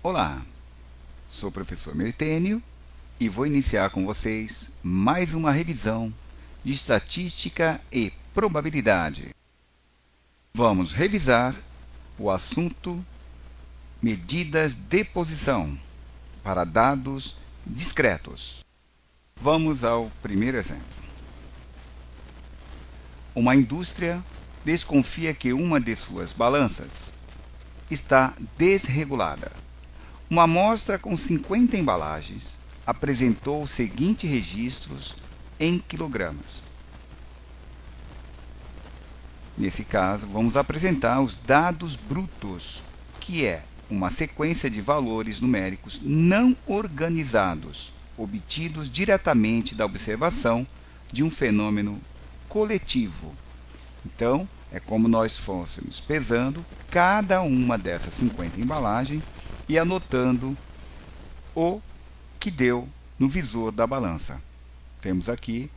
Olá, sou o professor Mertênio e vou iniciar com vocês mais uma revisão de estatística e probabilidade. Vamos revisar o assunto medidas de posição para dados discretos. Vamos ao primeiro exemplo. Uma indústria desconfia que uma de suas balanças está desregulada. Uma amostra com 50 embalagens apresentou os seguintes registros em quilogramas. Nesse caso, vamos apresentar os dados brutos, que é uma sequência de valores numéricos não organizados, obtidos diretamente da observação de um fenômeno coletivo. Então, é como nós fôssemos pesando cada uma dessas 50 embalagens e anotando o que deu no visor da balança. Temos aqui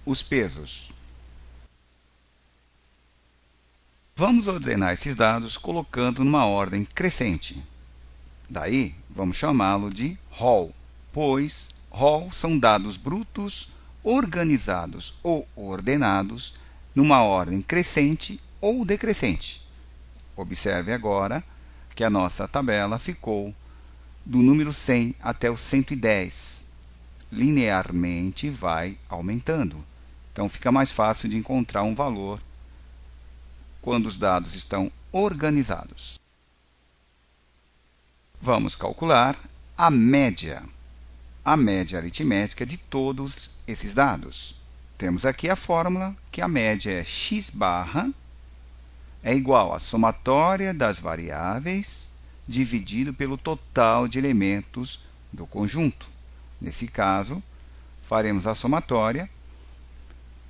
os pesos. Vamos ordenar esses dados colocando numa ordem crescente. Daí, vamos chamá-lo de rol, pois rol são dados brutos organizados ou ordenados numa ordem crescente ou decrescente. Observe agora que a nossa tabela ficou do número 100 até o 110. Linearmente vai aumentando. Então, fica mais fácil de encontrar um valor quando os dados estão organizados. Vamos calcular a média aritmética de todos esses dados. Temos aqui a fórmula, que a média é x barra é igual à somatória das variáveis dividido pelo total de elementos do conjunto. Nesse caso, faremos a somatória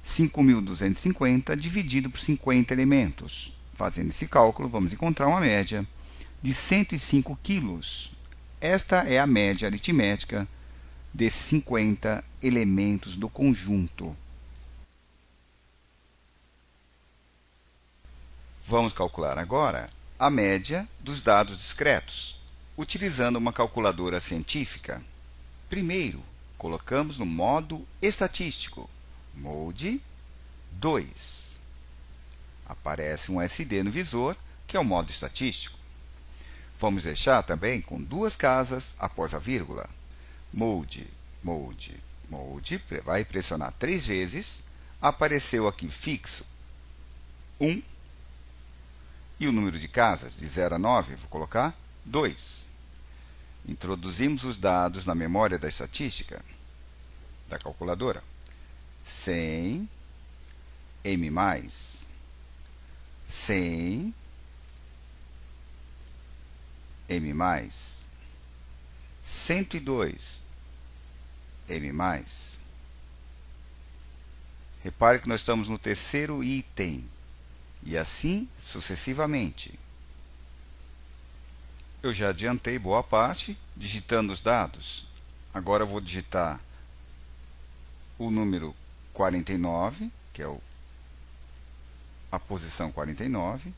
5.250 dividido por 50 elementos. Fazendo esse cálculo, vamos encontrar uma média de 105 quilos. Esta é a média aritmética desses 50 elementos do conjunto. Vamos calcular agora a média dos dados discretos, utilizando uma calculadora científica. Primeiro, colocamos no modo estatístico, Mode 2. Aparece um SD no visor, que é o modo estatístico. Vamos deixar também com duas casas após a vírgula. Mode, vai pressionar 3 vezes, apareceu aqui fixo 1, e o número de casas, de 0 a 9, vou colocar 2. Introduzimos os dados na memória da estatística, da calculadora. 100, M+, 100, M+, 102, M+. Repare que nós estamos no terceiro item, e assim sucessivamente. Eu já adiantei boa parte, digitando os dados. Agora eu vou digitar o número 49, que é a posição 49,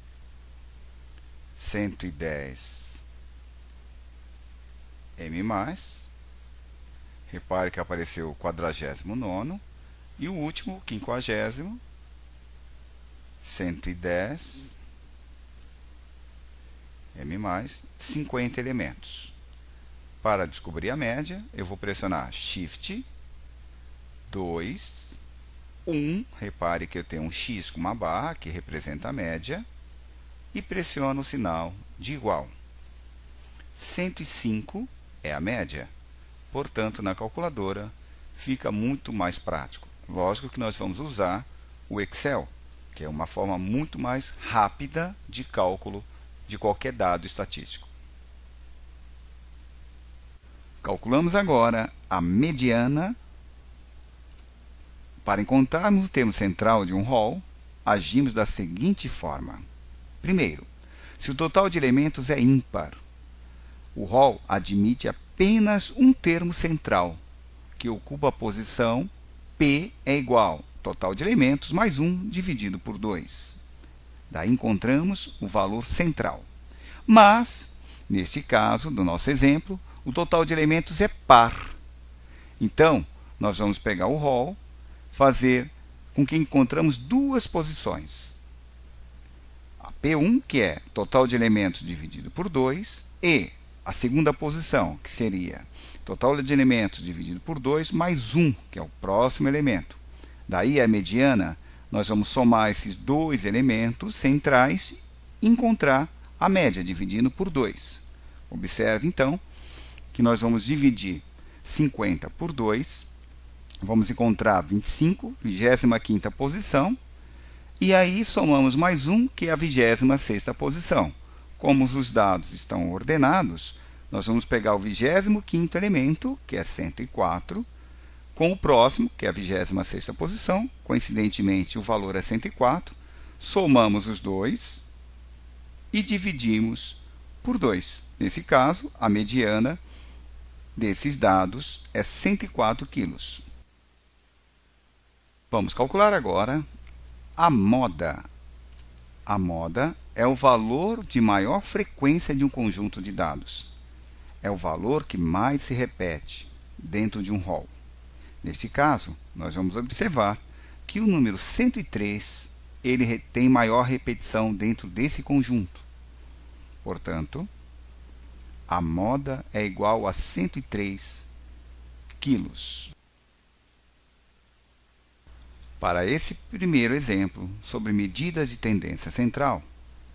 110 M+, repare que apareceu o 49º, e o último, o 50º, 110 M+, 50 elementos. Para descobrir a média, eu vou pressionar Shift 2, 1, repare que eu tenho um X com uma barra, que representa a média, e pressiono o sinal de igual. 105 é a média, portanto, na calculadora fica muito mais prático. Lógico que nós vamos usar o Excel, que é uma forma muito mais rápida de cálculo de qualquer dado estatístico. Calculamos agora a mediana. Para encontrarmos o termo central de um rol, agimos da seguinte forma. Primeiro, se o total de elementos é ímpar, o rol admite apenas um termo central, que ocupa a posição P é igual total de elementos mais 1 dividido por 2. Daí encontramos o valor central. Mas Neste caso, do nosso exemplo, o total de elementos é par. Então, nós vamos pegar o rol, fazer com que encontramos duas posições. A P1, que é total de elementos dividido por 2, e a segunda posição, que seria total de elementos dividido por 2 mais 1, que é o próximo elemento. Daí a mediana, nós vamos somar esses dois elementos centrais e encontrar a média, dividindo por 2. Observe, então, que nós vamos dividir 50 por 2, vamos encontrar 25, 25ª posição, e aí somamos mais 1, que é a 26ª posição. Como os dados estão ordenados, nós vamos pegar o 25º elemento, que é 104, com o próximo, que é a 26ª posição, coincidentemente o valor é 104, somamos os dois e dividimos por 2. Nesse caso, a mediana desses dados é 104 quilos. Vamos calcular agora a moda. A moda é o valor de maior frequência de um conjunto de dados. É o valor que mais se repete dentro de um rol. Neste caso, nós vamos observar que o número 103 ele tem maior repetição dentro desse conjunto. Portanto, a moda é igual a 103 quilos. Para esse primeiro exemplo sobre medidas de tendência central,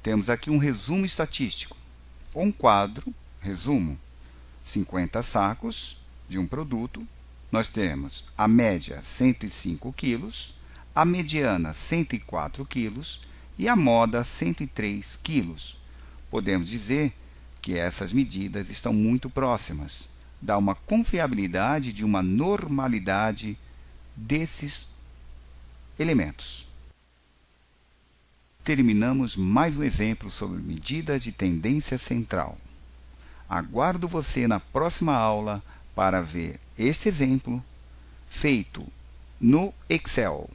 temos aqui um resumo estatístico, ou um quadro, resumo, 50 sacos de um produto, nós temos a média 105 quilos, a mediana 104 quilos e a moda 103 quilos. Podemos dizer que essas medidas estão muito próximas, dá uma confiabilidade de uma normalidade desses elementos. Terminamos mais um exemplo sobre medidas de tendência central. Aguardo você na próxima aula para ver este exemplo feito no Excel.